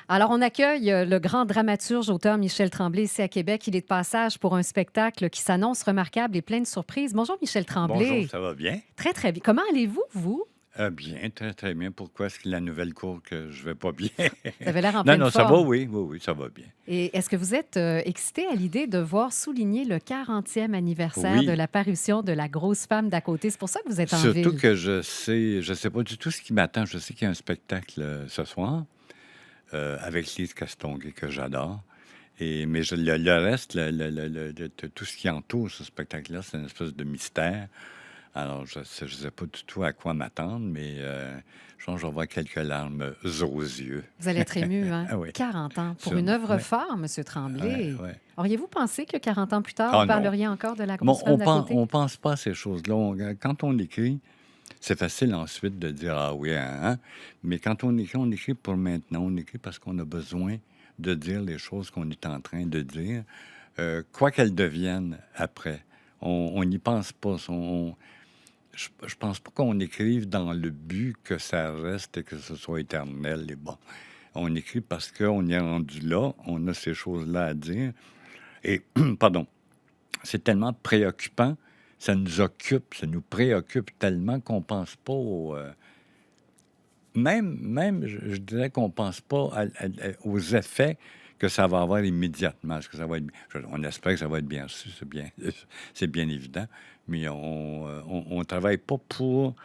Alors, on accueille le grand dramaturge, auteur Michel Tremblay ici à Québec. Il est de passage pour un spectacle qui s'annonce remarquable et plein de surprises. Bonjour, Michel Bonjour, Tremblay. ça va bien? Très, très bien. Comment allez-vous, vous? Bien, très, très bien. Pourquoi est-ce que la nouvelle cour que je vais pas bien? Vous avez l'air en Non, pleine non, ça va, forme. oui, oui, oui, ça va bien. Et est-ce que vous êtes excité à l'idée de voir souligner le 40e anniversaire de Oui, la parution de La grosse femme d'à côté? C'est pour ça que vous êtes en surtout ville. que je sais pas du tout ce qui m'attend. Je sais qu'il y a un spectacle ce soir avec Lise Castonguay que j'adore. Mais le reste, tout ce qui entoure ce spectacle-là, c'est une espèce de mystère. Alors, je sais pas du tout à quoi m'attendre, mais je pense que je vais avoir quelques larmes aux yeux. Vous allez être ému, hein? Ah oui, 40 ans. Pour une sûrement. œuvre Oui, phare, M. ouais, Tremblay. ouais. Auriez-vous pensé que 40 ans plus tard, vous Ah non. parleriez encore de La Bon, grosse femme d'à côté? on pense pas à ces choses-là. Quand on écrit, c'est facile ensuite de dire ah oui, hein, hein. Mais quand on écrit pour maintenant. On écrit parce qu'on a besoin de dire les choses qu'on est en train de dire, quoi qu'elles deviennent après. On n'y pense pas. Je pense pas qu'on écrive dans le but que ça reste et que ce soit éternel. Et bon, on écrit parce qu'on est rendu là, on a ces choses-là à dire. Et, pardon, c'est tellement préoccupant, ça nous occupe, ça nous préoccupe tellement qu'on pense pas même, je dirais qu'on pense pas aux effets que ça va avoir immédiatement. Est-ce que ça va être bien? On espère que ça va être bien reçu, c'est bien évident, mais on travaille pas pour,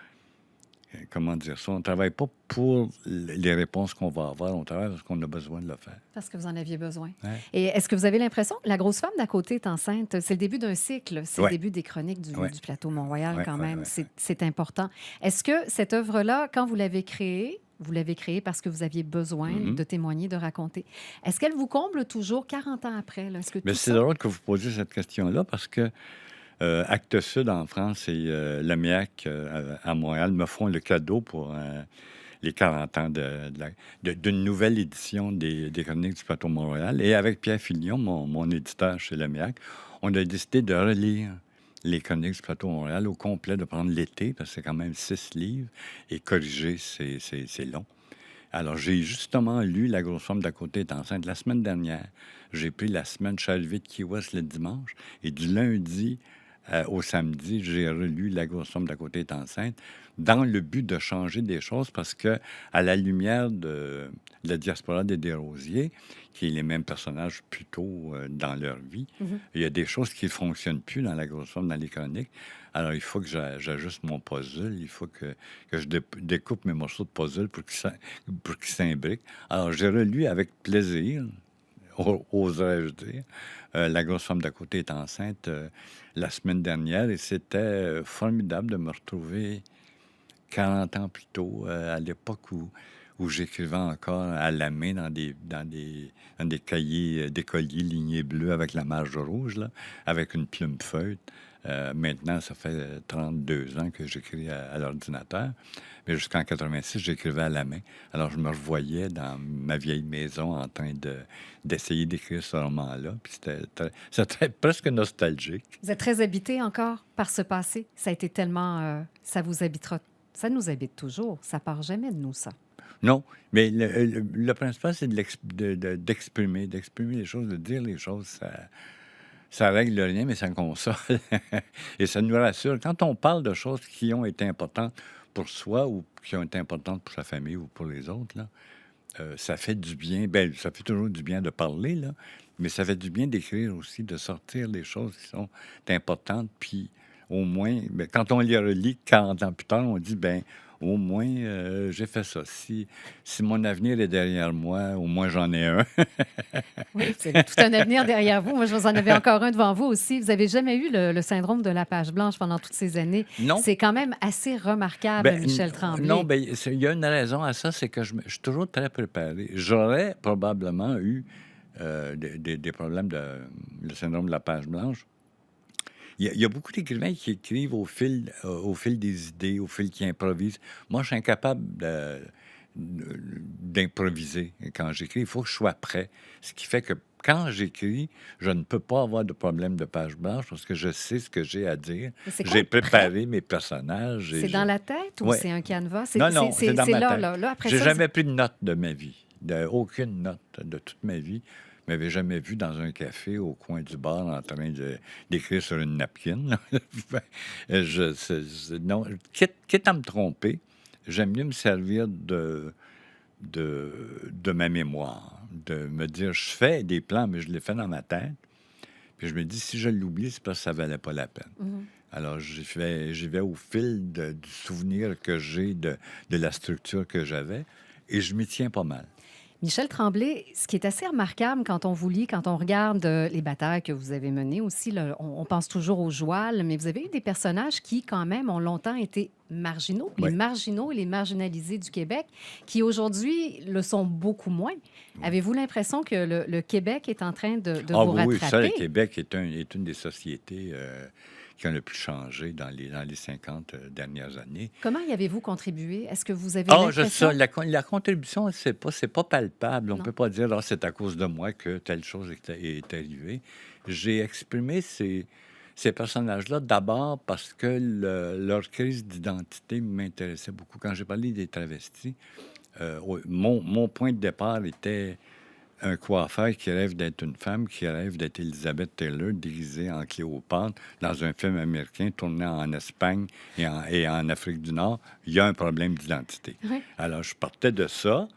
comment dire ça, on travaille pas pour les réponses qu'on va avoir, on travaille parce qu'on a besoin de le faire. Parce que vous en aviez besoin. Ouais. Et est-ce que vous avez l'impression que La grosse femme d'à côté est enceinte? C'est le début d'un cycle, c'est le Ouais, début des chroniques ouais, du plateau Mont-Royal ouais, quand ouais, même. ouais. C'est important. Est-ce que cette œuvre-là, quand vous l'avez créée parce que vous aviez besoin Mhm. de témoigner, de raconter. Est-ce qu'elle vous comble toujours 40 ans après, là? Est-ce que Mais tout c'est ça... drôle que vous posiez cette question-là parce que Actes Sud en France et l'AMIAC à Montréal me font le cadeau pour les 40 ans d'une nouvelle édition des Chroniques du plateau Montréal. Et avec Pierre Filion, mon éditeur chez l'AMIAC, on a décidé de relire les Chroniques du plateau Montréal au complet, de prendre l'été, parce que c'est quand même 6 livres, et corriger, c'est long. Alors, j'ai justement lu La grosse femme d'à côté est enceinte la semaine dernière. J'ai pris la semaine, je suis arrivé de Key West le dimanche, et du lundi au samedi, j'ai relu La grosse femme d'à côté est enceinte, dans le but de changer des choses, parce que à la lumière de la diaspora des Desrosiers, qui est les mêmes personnages plutôt dans leur vie, Mhm. il y a des choses qui ne fonctionnent plus dans La grosse femme, dans les chroniques. Alors, il faut que j'ajuste mon puzzle, il faut que je découpe mes morceaux de puzzle pour qu'ils s'imbriquent. Alors, j'ai relu avec plaisir, oserais-je dire, La grosse femme d'à côté est enceinte la semaine dernière, et c'était formidable de me retrouver 40 ans plus tôt, à l'époque où j'écrivais encore à la main dans des cahiers d'écoliers lignés bleus avec la marge rouge, là, avec une plume feutre. Maintenant, ça fait 32 ans que j'écris à l'ordinateur. Mais jusqu'en 86, j'écrivais à la main. Alors, je me revoyais dans ma vieille maison en train d'essayer d'écrire ce roman-là. Puis c'était presque nostalgique. Vous êtes très habité encore par ce passé. Ça a été tellement... ça vous habitera... Ça nous habite toujours. Ça part jamais de nous, ça. Non, mais le principal, c'est d'exprimer les choses, de dire les choses. Ça règle rien, mais ça console. Et ça nous rassure. Quand on parle de choses qui ont été importantes pour soi ou qui ont été importantes pour sa famille ou pour les autres, là, ça fait du bien. Ben, ça fait toujours du bien de parler, là, mais ça fait du bien d'écrire aussi, de sortir les choses qui sont importantes. Puis au moins, ben, quand on les relit 40 ans plus tard, on dit, ben, au moins, j'ai fait ça. Si mon avenir est derrière moi, au moins j'en ai un. Oui, vous avez tout un avenir derrière vous. Moi, je vous en avais encore un devant vous aussi. Vous avez jamais eu le syndrome de la page blanche pendant toutes ces années. Non. C'est quand même assez remarquable, Ben, Michel non, Tremblay. ben, il y a une raison à ça, c'est que je suis toujours très préparé. J'aurais probablement eu des problèmes le syndrome de la page blanche. Il y a beaucoup d'écrivains qui écrivent au fil des idées, au fil qui improvisent. Moi, je suis incapable d'improviser quand j'écris. Il faut que je sois prêt. Ce qui fait que quand j'écris, je ne peux pas avoir de problème de page blanche parce que je sais ce que j'ai à dire. Mais c'est quoi J'ai prêt? préparé mes personnages. C'est dans la tête ou Ouais. c'est un canevas? Non, non, c'est dans C'est ma là, tête. là. Là, après J'ai ça, jamais pris de notes de ma vie. aucune note de toute ma vie. Je m'avais jamais vu dans un café au coin du bar en train d'écrire sur une napkin, là. Non, quitte à me tromper, j'aime mieux me servir de ma mémoire, de me dire, je fais des plans, mais je les fais dans ma tête. Puis je me dis, si je l'oublie, c'est parce que ça ne valait pas la peine. Alors, j'y vais au fil du souvenir que j'ai de la structure que j'avais et je m'y tiens pas mal. Michel Tremblay, ce qui est assez remarquable quand on vous lit, quand on regarde les batailles que vous avez menées aussi, là, on pense toujours aux Joual, mais vous avez eu des personnages qui, quand même, ont longtemps été marginaux, les Oui, marginaux et les marginalisés du Québec, qui aujourd'hui le sont beaucoup moins. oui. Avez-vous l'impression que le Québec est en train de Ah vous oui, oui, ça, le rattraper? Québec est une des sociétés qui a le plus changé dans les 50 dernières années. Comment y avez-vous contribué? Est-ce que vous avez Ah, je sais, l'impression... la contribution, c'est pas palpable. On Non. peut pas dire, ah, c'est à cause de moi que telle chose est arrivée. J'ai exprimé ces personnages-là d'abord parce que leur crise d'identité m'intéressait beaucoup. Quand j'ai parlé des travestis, mon point de départ était un coiffeur qui rêve d'être une femme, qui rêve d'être Elizabeth Taylor, déguisée en Cléopâtre, dans un film américain tourné en Espagne et en Afrique du Nord. Il y a un problème d'identité. Oui. Alors, je partais de ça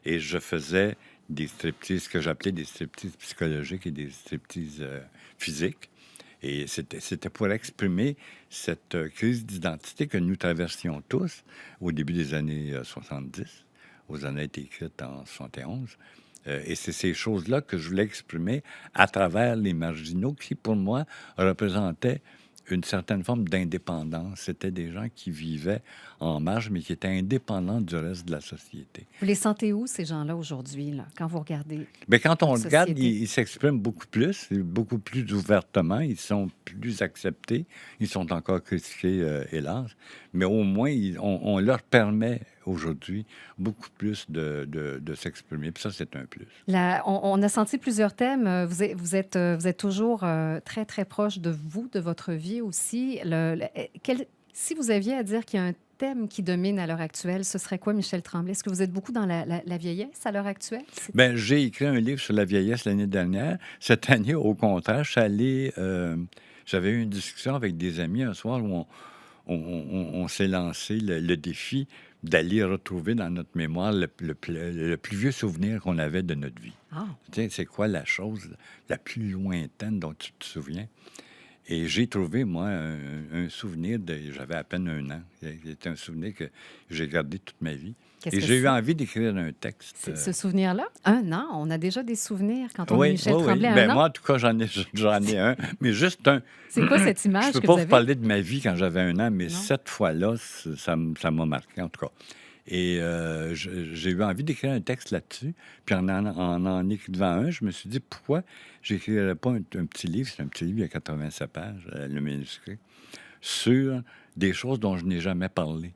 et je faisais des striptease, ce que j'appelais des striptease psychologiques et des striptease physiques. Et c'était pour exprimer cette crise d'identité que nous traversions tous au début des années 70. Ozana a été écrite en 71. Et c'est ces choses-là que je voulais exprimer à travers les marginaux qui, pour moi, représentaient une certaine forme d'indépendance. C'était des gens qui vivaient en marge, mais qui étaient indépendants du reste de la société. Vous les sentez où, ces gens-là, aujourd'hui, là, quand vous regardez Mais quand on notre regarde, société? ils s'expriment beaucoup plus ouvertement, ils sont plus acceptés, ils sont encore critiqués, hélas, mais au moins, on leur permet aujourd'hui beaucoup plus de s'exprimer, puis ça, c'est un plus. On a senti plusieurs thèmes. Vous êtes toujours très, très proche de vous, de votre vie aussi. Si vous aviez à dire qu'il y a un thème qui domine à l'heure actuelle, ce serait quoi, Michel Tremblay? Est-ce que vous êtes beaucoup dans la vieillesse à l'heure actuelle? Ben, j'ai écrit un livre sur la vieillesse l'année dernière. Cette année, au contraire, j'avais eu une discussion avec des amis un soir où on s'est lancé le défi d'aller retrouver dans notre mémoire le plus vieux souvenir qu'on avait de notre vie. Ah, Tu sais, c'est quoi la chose la plus lointaine dont tu te souviens? Et j'ai trouvé, moi, un souvenir j'avais à peine 1 an. C'était un souvenir que j'ai gardé toute ma vie. qu'est-ce Et que j'ai eu c'est? envie d'écrire un texte. Ce souvenir-là? 1 an, on a déjà des souvenirs quand on est Oui, Michel oui, oui. Tremblay à Ben, 1 an. moi, en tout cas, j'en ai un, mais juste un. C'est quoi cette Je image peux que pas vous vous avez? parler de ma vie quand j'avais 1 an, mais Non? cette fois-là, ça m'a marqué, en tout cas. Et j'ai eu envie d'écrire un texte là-dessus. Puis en écrivant un, je me suis dit, pourquoi j'écrirais pas un petit livre, c'est un petit livre, il y a 87 pages, le manuscrit, sur des choses dont je n'ai jamais parlé.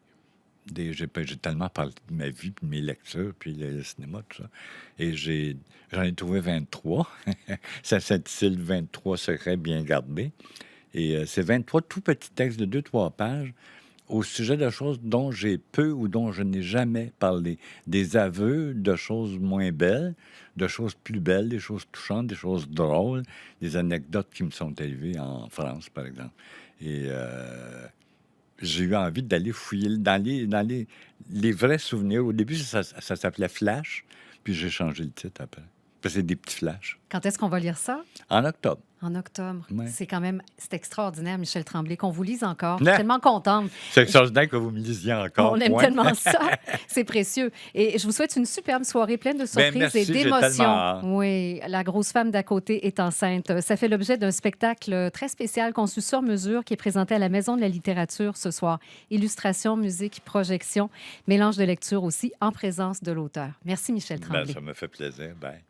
J'ai tellement parlé de ma vie, puis de mes lectures, puis le cinéma, tout ça. Et j'en ai trouvé 23. Ça s'intitule 23 secrets bien gardés. Et c'est 23 tout petits textes de 2-3 pages au sujet de choses dont j'ai peu ou dont je n'ai jamais parlé. Des aveux de choses moins belles, de choses plus belles, des choses touchantes, des choses drôles, des anecdotes qui me sont arrivées en France, par exemple. Et j'ai eu envie d'aller fouiller les vrais souvenirs. Au début, ça s'appelait Flash, puis j'ai changé le titre après. Parce que c'est des petits flashs. Quand est-ce qu'on va lire ça? En octobre. En octobre. Ouais. C'est extraordinaire, Michel Tremblay, qu'on vous lise encore. Je suis tellement contente. C'est extraordinaire que vous me lisiez encore. On aime point. tellement ça. C'est précieux. Et je vous souhaite une superbe soirée pleine de surprises merci, et j'ai d'émotions. tellement hâte. Oui, la grosse femme d'à côté est enceinte. Ça fait l'objet d'un spectacle très spécial conçu sur mesure qui est présenté à la Maison de la littérature ce soir. Illustration, musique, projection, mélange de lecture aussi en présence de l'auteur. Merci, Michel Tremblay. Ça me fait plaisir. Bye.